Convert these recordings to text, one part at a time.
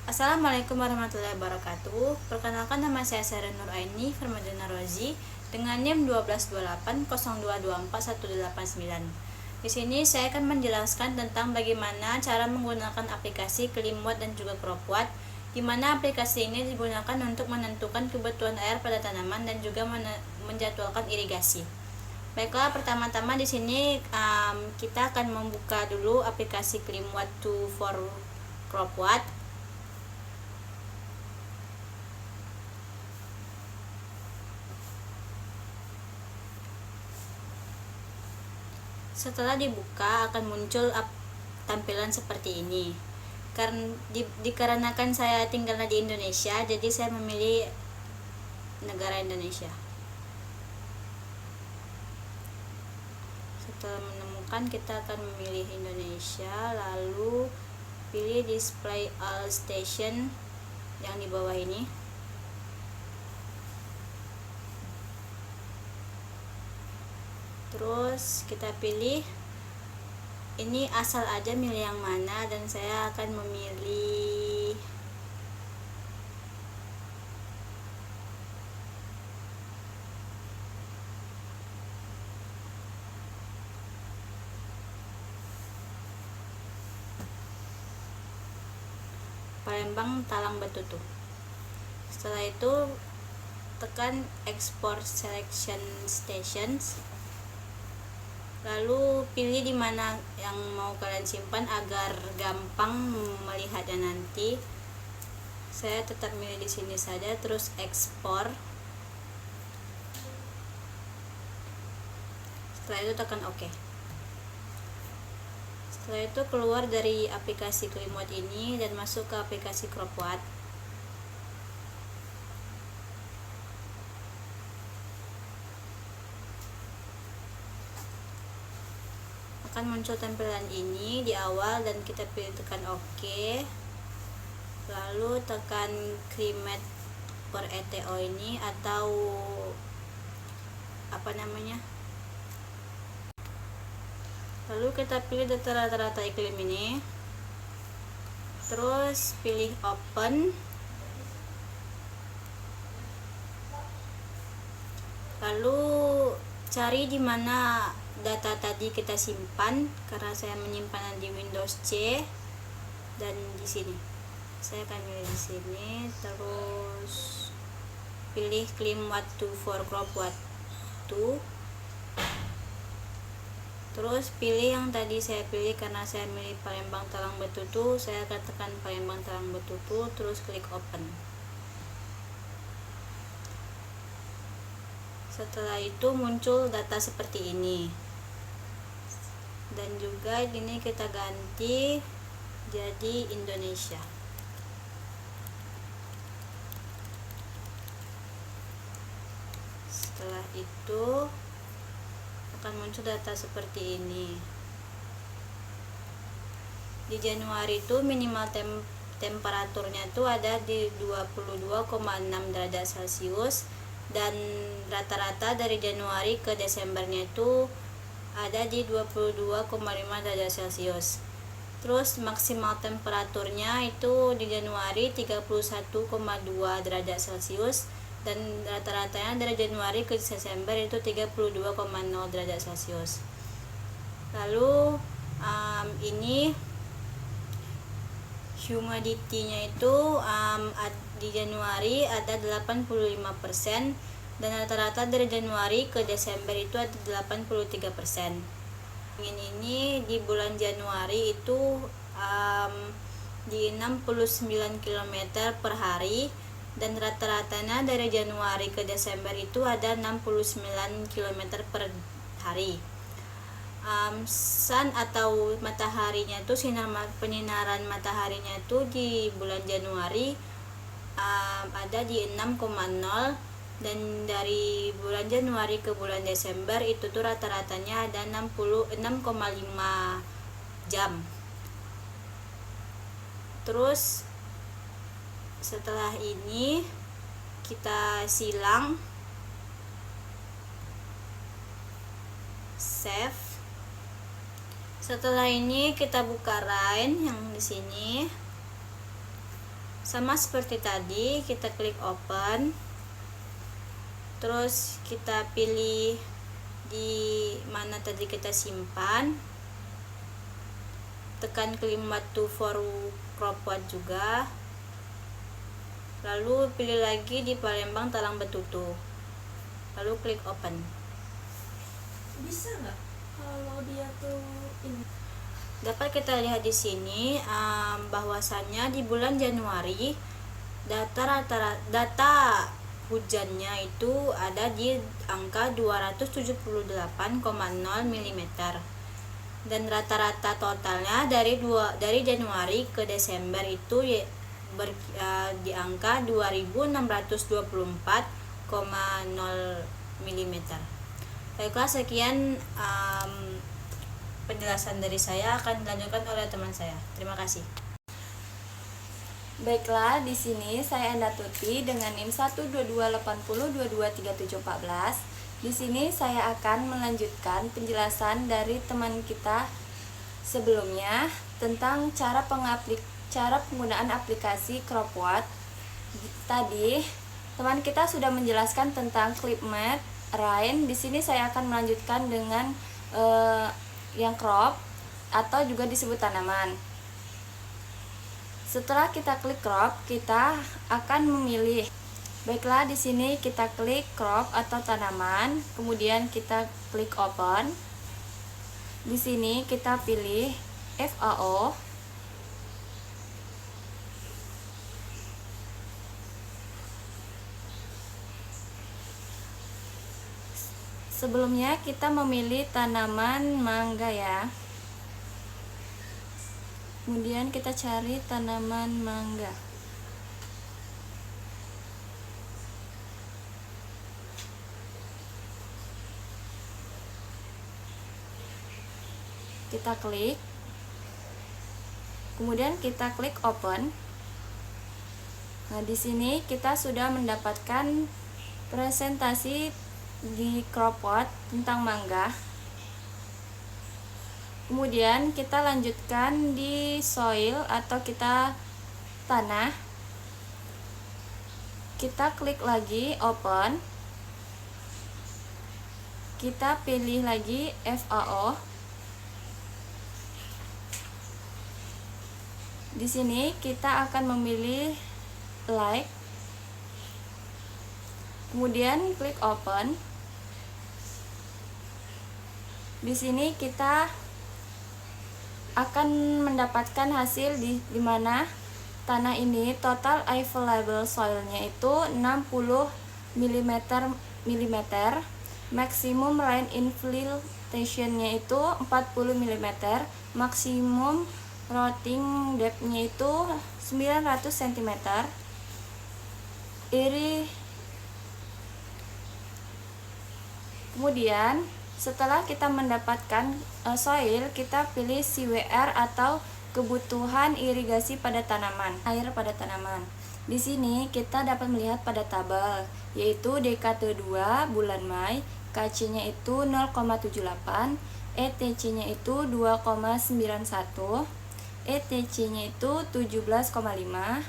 Assalamualaikum warahmatullahi wabarakatuh. Perkenalkan, nama saya Sarah Nur Aini Farmadana Rozi dengan NIM 122802241889. Di sini saya akan menjelaskan tentang bagaimana cara menggunakan aplikasi Klimwatt dan juga Cropwatt, di mana aplikasi ini digunakan untuk menentukan kebutuhan air pada tanaman dan juga menjadwalkan irigasi. Baiklah, pertama-tama di sini kita akan membuka dulu aplikasi Klimwatt 2 for Cropwatt. Setelah dibuka akan muncul tampilan seperti ini. Dikarenakan saya tinggalnya di Indonesia, jadi saya memilih negara Indonesia. Setelah menemukan, kita akan memilih Indonesia, lalu pilih display all station yang di bawah ini. Terus kita pilih ini, asal aja milih yang mana, dan saya akan memilih Palembang Talang Betutu. Setelah itu tekan export selection stations, lalu pilih di mana yang mau kalian simpan agar gampang melihatnya nanti. Saya tetap milih di sini saja, terus ekspor. Setelah itu tekan OK. Setelah itu keluar dari aplikasi Klimwatt ini dan masuk ke aplikasi Cropwatt. Akan muncul tampilan ini di awal dan kita pilih tekan OK, lalu tekan Climate per ETO ini atau apa namanya, lalu kita pilih data rata-rata iklim ini, terus pilih open, lalu cari di mana data tadi kita simpan. Karena saya menyimpan di Windows C, dan di sini saya akan pilih di sini, terus pilih Klimwatt 2 for Cropwatt 2, terus pilih yang tadi saya pilih. Karena saya milih Palembang Talang Betutu, saya akan tekan Palembang Talang Betutu, terus klik open. Setelah itu muncul data seperti ini, dan juga ini kita ganti jadi Indonesia. Setelah itu akan muncul data seperti ini. Di Januari itu minimal temperaturnya itu ada di 22,6 derajat Celcius, dan rata-rata dari Januari ke Desembernya itu ada di 22,5 derajat Celcius. Terus maksimal temperaturnya itu di Januari 31,2 derajat Celcius, dan rata-ratanya dari Januari ke Desember itu 32,0 derajat Celcius. Lalu ini humidity-nya itu di Januari ada 85%, dan rata-rata dari Januari ke Desember itu ada 83%. Ini di bulan Januari itu di 69 km per hari, dan rata-ratanya dari Januari ke Desember itu ada 69 km per hari. Sun atau mataharinya itu penyinaran mataharinya itu di bulan Januari ada di 6,0, dan dari bulan Januari ke bulan Desember itu tuh rata-ratanya ada 66,5 jam. Terus setelah ini kita silang, save. Setelah ini kita buka Rain yang di sini. Sama seperti tadi, kita klik open, terus kita pilih di mana tadi kita simpan, tekan klik batu for crop white juga, lalu pilih lagi di Palembang Talang Betutu, lalu klik open. Bisa nggak kalau dia tuh ini? Dapat kita lihat di sini bahwasannya di bulan Januari data hujannya itu ada di angka 278,0 mm, dan rata-rata totalnya dari Januari ke Desember itu di angka 2624,0 mm. Baiklah, sekian penjelasan dari saya, akan dilanjutkan oleh teman saya. Terima kasih. Baiklah, di sini saya Enda Tuti dengan NIM 12280223714. Di sini saya akan melanjutkan penjelasan dari teman kita sebelumnya tentang cara penggunaan aplikasi CropWatt. Tadi teman kita sudah menjelaskan tentang ClipMat, Rain. Di sini saya akan melanjutkan dengan yang crop atau juga disebut tanaman. Setelah kita klik crop, kita akan memilih. Baiklah, di sini kita klik crop atau tanaman, kemudian kita klik open. Di sini kita pilih FAO. Sebelumnya kita memilih tanaman mangga ya. Kemudian kita cari tanaman mangga. Kita klik. Kemudian kita klik open. Nah, di sini kita sudah mendapatkan presentasi di CropWatt tentang mangga. Kemudian kita lanjutkan di soil atau kita tanah. Kita klik lagi open. Kita pilih lagi FAO. Di sini kita akan memilih like. Kemudian klik open. Di sini kita akan mendapatkan hasil di mana tanah ini total available soilnya itu 60 mm, maximum rain infiltrationnya itu 40 mm, maksimum rooting depthnya itu 900 cm, kemudian setelah kita mendapatkan soil, kita pilih CWR atau kebutuhan irigasi pada tanaman, air pada tanaman. Di sini kita dapat melihat pada tabel, yaitu DKT 2 bulan Mei, KC-nya itu 0,78, ETC-nya itu 2,91, ETC-nya itu 17,5,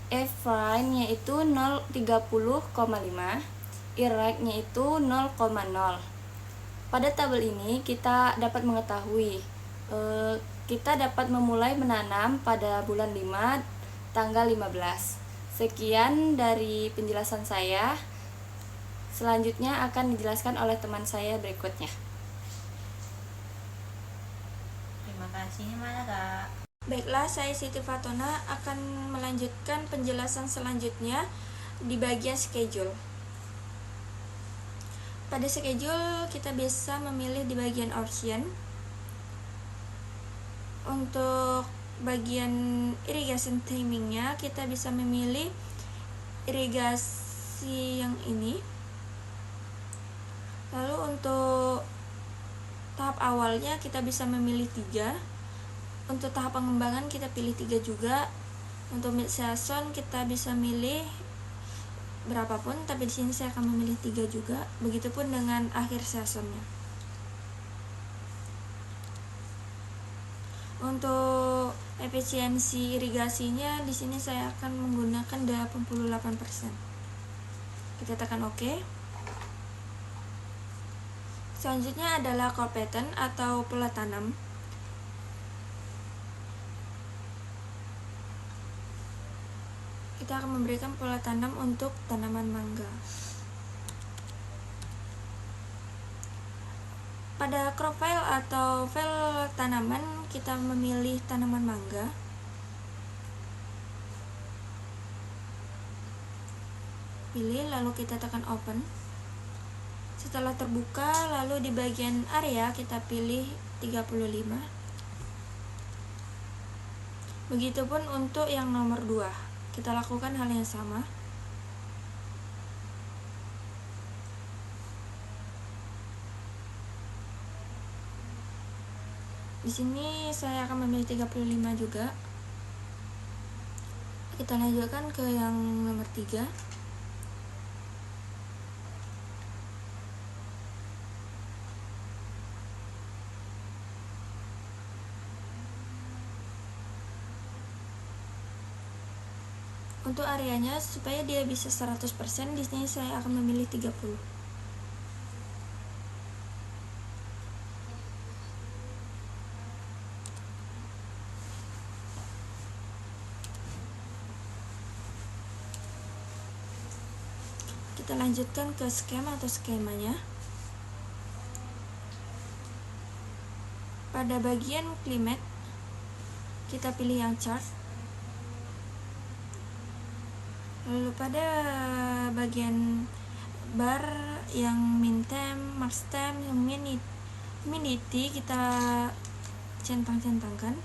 F-line-nya itu 0,30,5, irreg-nya itu 0,0. Pada tabel ini kita dapat mengetahui kita dapat memulai menanam pada bulan 5 tanggal 15. Sekian dari penjelasan saya. Selanjutnya akan dijelaskan oleh teman saya berikutnya. Terima kasih. Mana Kak? Baiklah, saya Siti Fatona akan melanjutkan penjelasan selanjutnya di bagian schedule. Pada schedule kita bisa memilih di bagian option. Untuk bagian irrigation timingnya kita bisa memilih irigasi yang ini. Lalu untuk tahap awalnya kita bisa memilih 3. Untuk tahap pengembangan kita pilih 3 juga. Untuk mid season kita bisa milih berapapun, tapi di sini saya akan memilih 3 juga. Begitupun dengan akhir seasonnya. Untuk Efisiensi irigasinya di sini saya akan menggunakan 88%. Kita tekan OK. Selanjutnya adalah core pattern atau pola tanam. Kita akan memberikan pola tanam untuk tanaman mangga. Pada crop file atau file tanaman, kita memilih tanaman mangga. Pilih, lalu kita tekan open. Setelah terbuka, lalu di bagian area kita pilih 35. Begitupun untuk yang nomor 2. Kita lakukan hal yang sama. Di sini saya akan memilih 35 juga. Kita lanjutkan ke yang nomor 3. Untuk areanya supaya dia bisa 100%, di sini saya akan memilih 30. Kita lanjutkan ke skema atau skemanya. Pada bagian climate, kita pilih yang chart. Lalu pada bagian bar yang min temp, max temp, yang humidity kita centang-centangkan.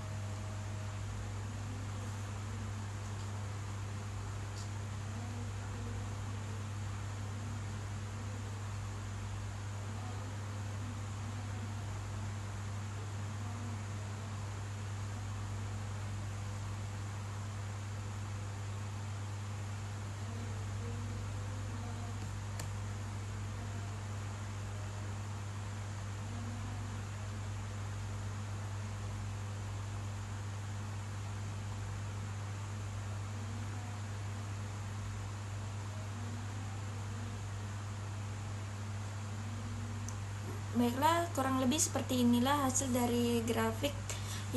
Baiklah, kurang lebih seperti inilah hasil dari grafik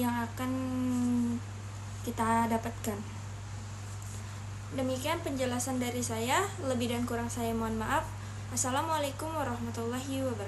yang akan kita dapatkan. Demikian penjelasan dari saya, lebih dan kurang saya mohon maaf. Assalamualaikum warahmatullahi wabarakatuh.